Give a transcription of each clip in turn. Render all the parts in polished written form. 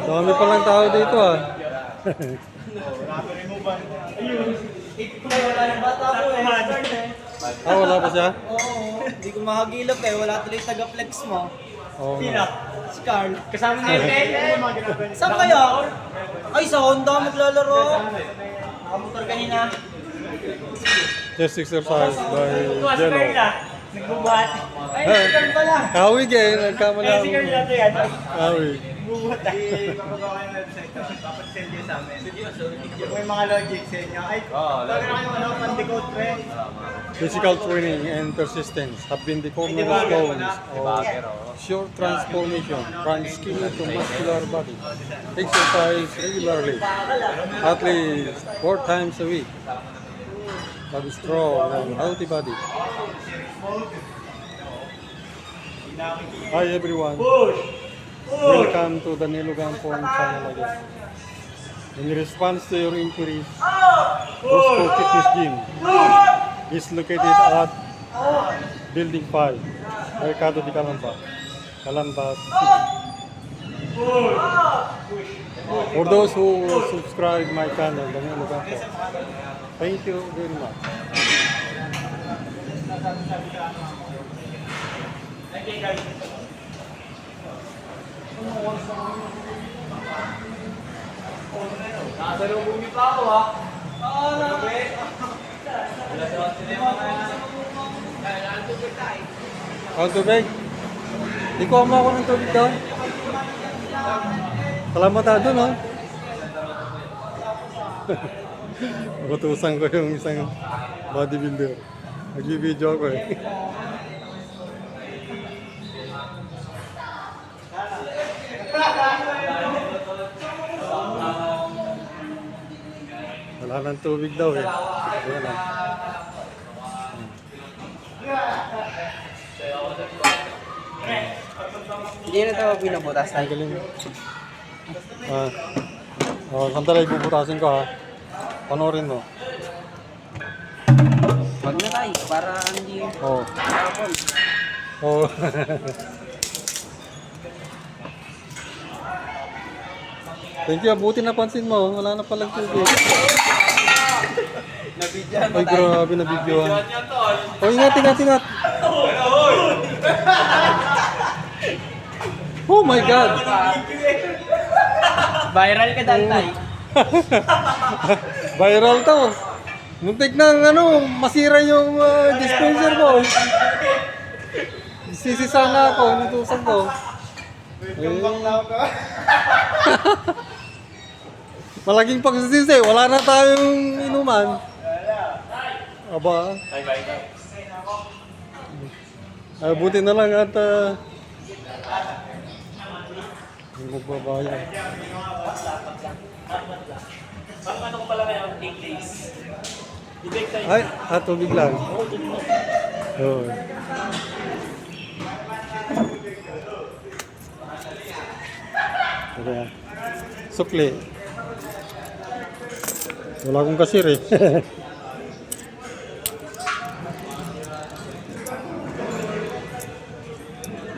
Dami palang tao dito ah. Wala yung bata ko eh. Ah, wala pa siya? Oo, hindi ko makagilap eh. Wala tuloy taga-flex mo. Oo nga. Si Carl. Kasama niya yung saan kaya? Ay, sa Honda maglalaro. Nakamotor kanina. Chest exercise by Jello. Nagbubuhat. Ay, si Carl pala. Kawig eh, nagkamala ako. Si Carl natin yan. Kawig. Nagbubuhat. Papagawa kayo ng website. Papag-send niyo sa amin. May mga logic sa inyo. Ay, talaga na kayo pan-decode trend. Physical training and persistence have been the cornerstones of short transformation from skinny to muscular body. Exercise regularly, at least 4 times a week. Have a strong and healthy body. Hi everyone. Welcome to the Nilugan Point channel again. In response to your inquiries, Roscoe Fitness Gym is located at Building 5, Mercado de Calamba, City. For those who subscribe my channel, the Nilugan Point, thank you very much. Nasalubong niyo pa ako ha. Oo, nabi. Ang tubig? Ikaw mo ako ng tubig doon. Salamat no? Nakutusan ko yung isang bodybuilder. Nag-video ako eh. Wala nang tubig daw eh. Ayan lang. Hindi na tayo pinabutas Ang galing. Sandali, bubutasin ko ha. Panoorin mo. Wag na tayo, para hindi Oo. tapon. Oo. Thank you, buti napansin mo. Wala na palang tubig. Nabidyan Ay, grabe na videoan. Oh, ingat. Oh my God! Viral ka dantay. Viral to. Muntik na masira yung dispenser mo. Sisisa na ako, nutusan ko. Malaging pagsisisi, wala na tayong inuman. Aba. Ay, buti na lang at hindi magbabayan. Ano ko pala ngayon, 8 days. I-bake tayo. Ay, tubig lang. Oo. Kaya, sukli. Wala akong kasir eh.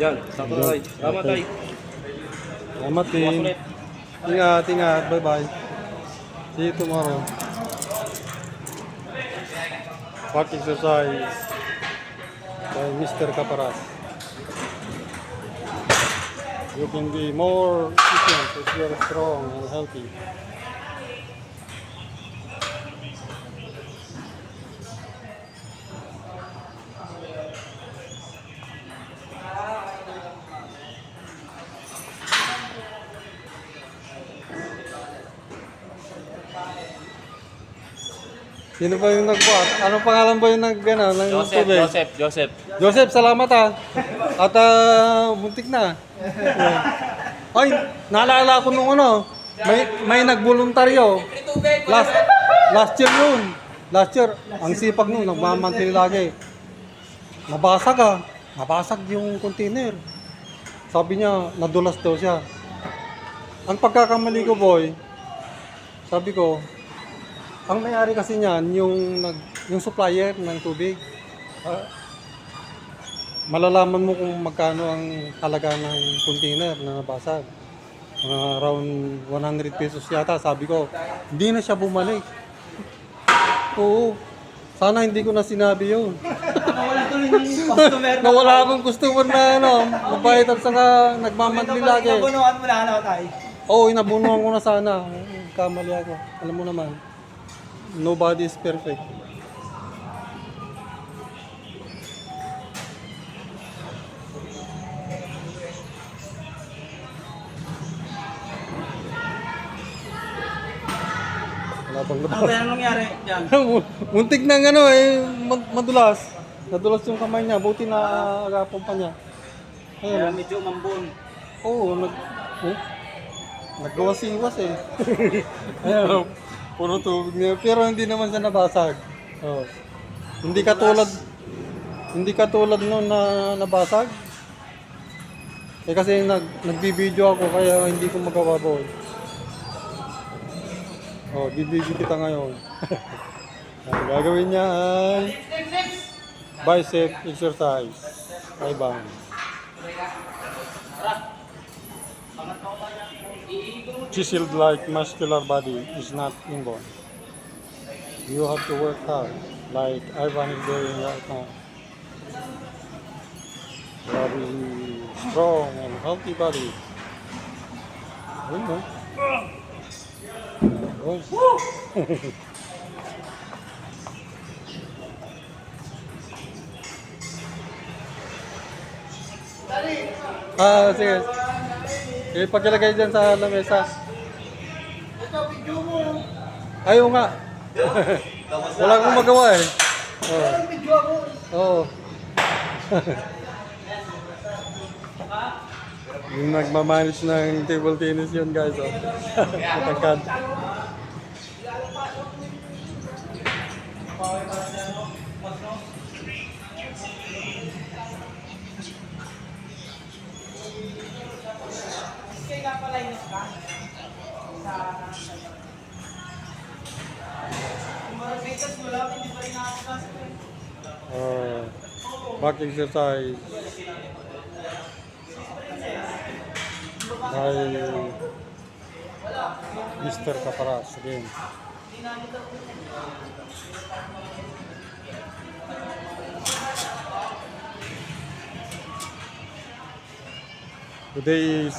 Yan, sakto tayo. Salamat tayo. Salamat din. Ingat. Bye-bye. See you tomorrow. Back exercise by Mr. Caparas. You can be more efficient if you are strong and healthy. Sino ba yung nagbuhat? Anong pangalan ba yung ng tubig? Joseph, salamat ha. At muntik na. Ay, naalala ko nung may nagboluntaryo. Last year yun. Last year, ang sipag nun, nagmamantili lagi. Nabasag yung container. Sabi niya, nadulas daw siya. Ang pagkakamali ko, boy, sabi ko, ang may-ari kasi niyan, yung supplier ng tubig. malalaman mo kung magkano ang halaga ng container na nabasag. Around 100 pesos yata, sabi ko. Hindi na siya bumalik. Oo. Sana hindi ko na sinabi yun. Nawala tuloy ng customer. Nawala akong customer na mabait at saka nagmamantli lagi. Nabunuan mo na ano tayo. Oo, inabunuhan ko na sana. Kamali ako. Alam mo naman, nobody is perfect. Wala pang Ano labas. ba yung nangyari dyan? Muntik na madulas. Nadulas yung kamay niya. Buti na agapon pa niya. Kaya Ayun. medyo mambun. Oo, naggawas-iwas eh. Ayun, puro tubig niya. Pero hindi naman siya nabasag. Oh. Hindi katulad noon na nabasag. Eh kasi nagbibideo ako kaya hindi ko magawa boy. Oh, bibigyan kita ngayon. Ang gagawin niya ay bicep exercise. Ay bang. Chiseled like muscular body is not inborn. You have to work hard, like Ivan is doing right now. Very strong and healthy body. Ayun no? Oh. Sige. Ipagilagay dyan sa lamesa. Ayaw nga. Wala akong magawa eh. Oh. Oo. Yung nagmamanage ng table tennis yun guys. Oh. Matangkad. Back exercise by Mr. Caparas again. Today is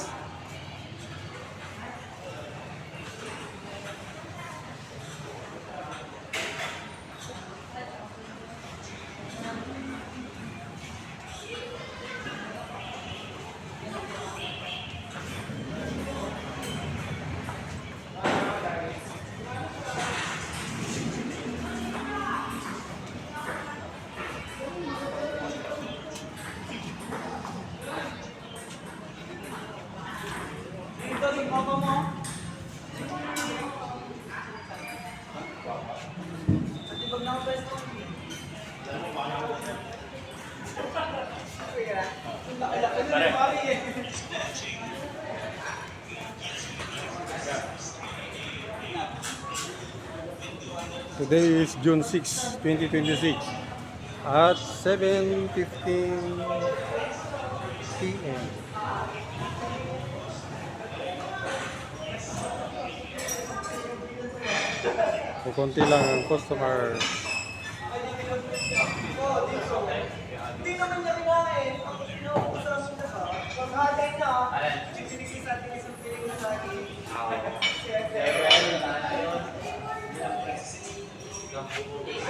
Today is June 6, 2026 at 7:15 p.m. Kukunti lang ang customer. Hindi naman niya kinain. Ang inuusan mo na ba? Pag-hatay na, sinigis natin isang piling na lagi.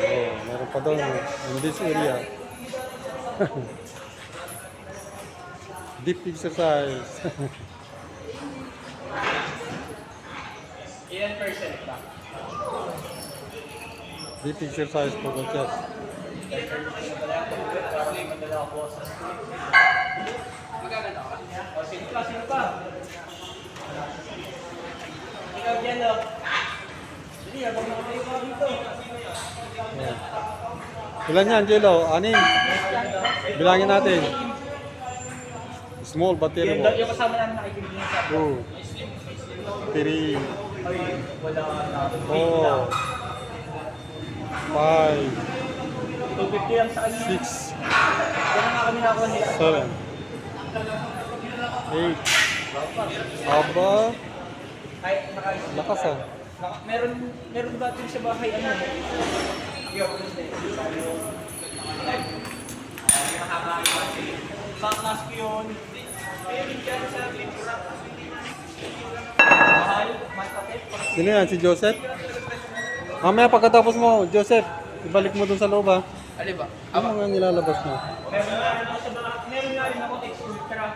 Oh, meron pa doon in this area. Deep exercise. Ilan percent ba? Deep exercise for the chest. Sino pa? Sino pa? Ikaw dyan, no? Hindi, habang nakatayo ka dito. Yeah. Ilan yan, Jello? Anim. Bilangin natin. Small but terrible. Yung kasama namin nakikinig sa 2, 3, wala na. 4, 5, 250 lang sa kanya. 6, Ganun nga kami nakuha nila. 7, 8. Aba, Ay, nakaisa. lakas ah. Meron ba ito sa bahay? Ano? Sa class ko yun. Mahal, matapit. Sino yan? Si Joseph? Mamaya pagkatapos mo, Joseph, ibalik mo dun sa loob ha. Alin ba? Ano mga nilalabas mo? Meron nga rin ako textbook, pero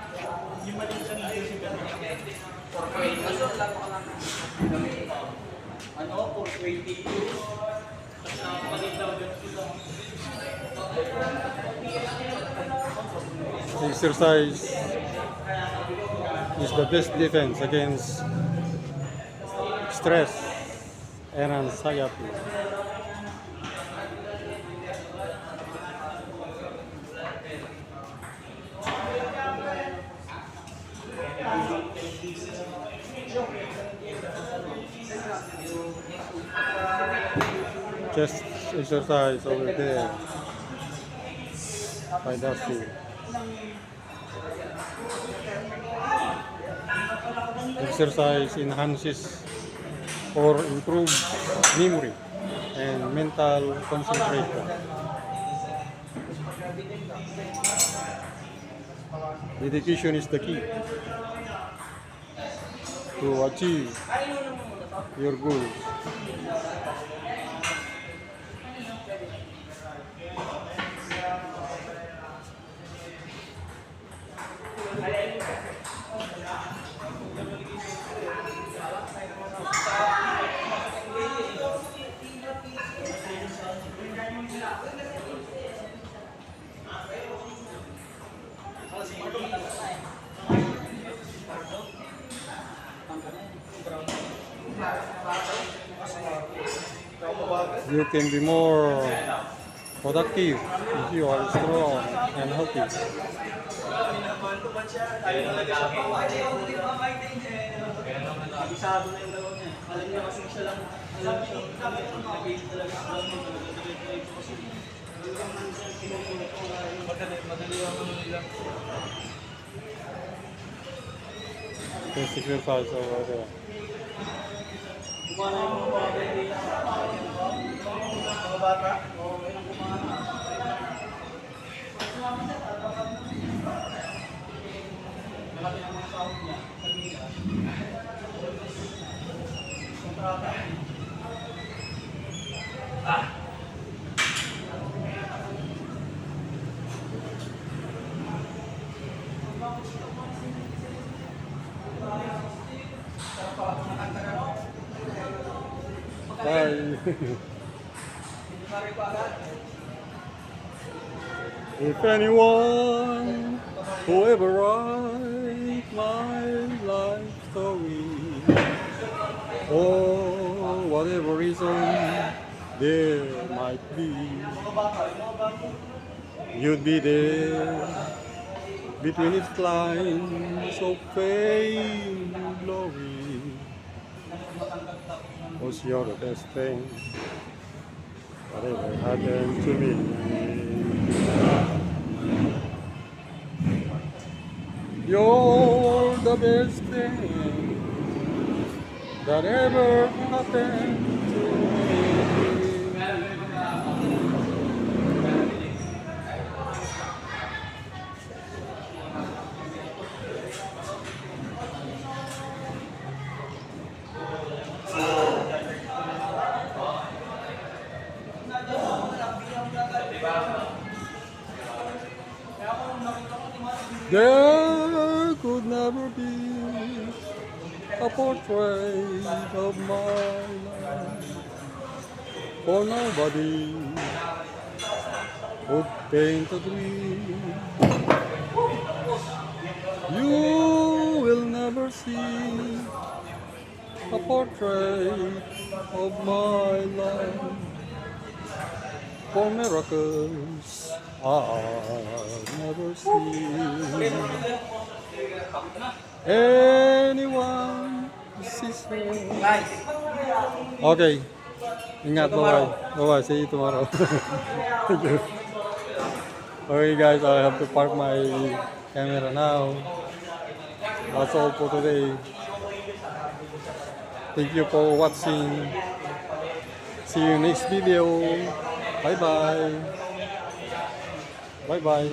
yung mali sa nito si ano, 420. Exercise is the best defense against stress and anxiety. Chest exercise over there by Dusty. Exercise enhances or improves memory and mental concentration. Dedication is the key to achieve your goals. You can be more productive if you are strong and healthy. Kabisado na yung dalawa niya. Alam niya kasi siya lang. Alam siya. Nag-game talaga. Madali ang ano nila. This exercise over there. Kumana yung mga bata. Oo, yun ang kumana. Malaki ang mga sahod niya. Kontrata. Bye. If anyone who ever write my life story, or whatever reason there might be, you'd be there between its lines of fame and glory. 'Cause you're the best thing that ever happened to me. You're the best thing that ever happened to me. There could never be a portrait of my life, for nobody would paint a dream. You will never see a portrait of my life, for miracles I've never seen anyone sees her. Okay, Ingat, bye-bye. Bye-bye, see you tomorrow. Thank you. Okay guys, I have to park my camera now. That's all for today. Thank you for watching. See you next video. Bye-bye. Bye-bye.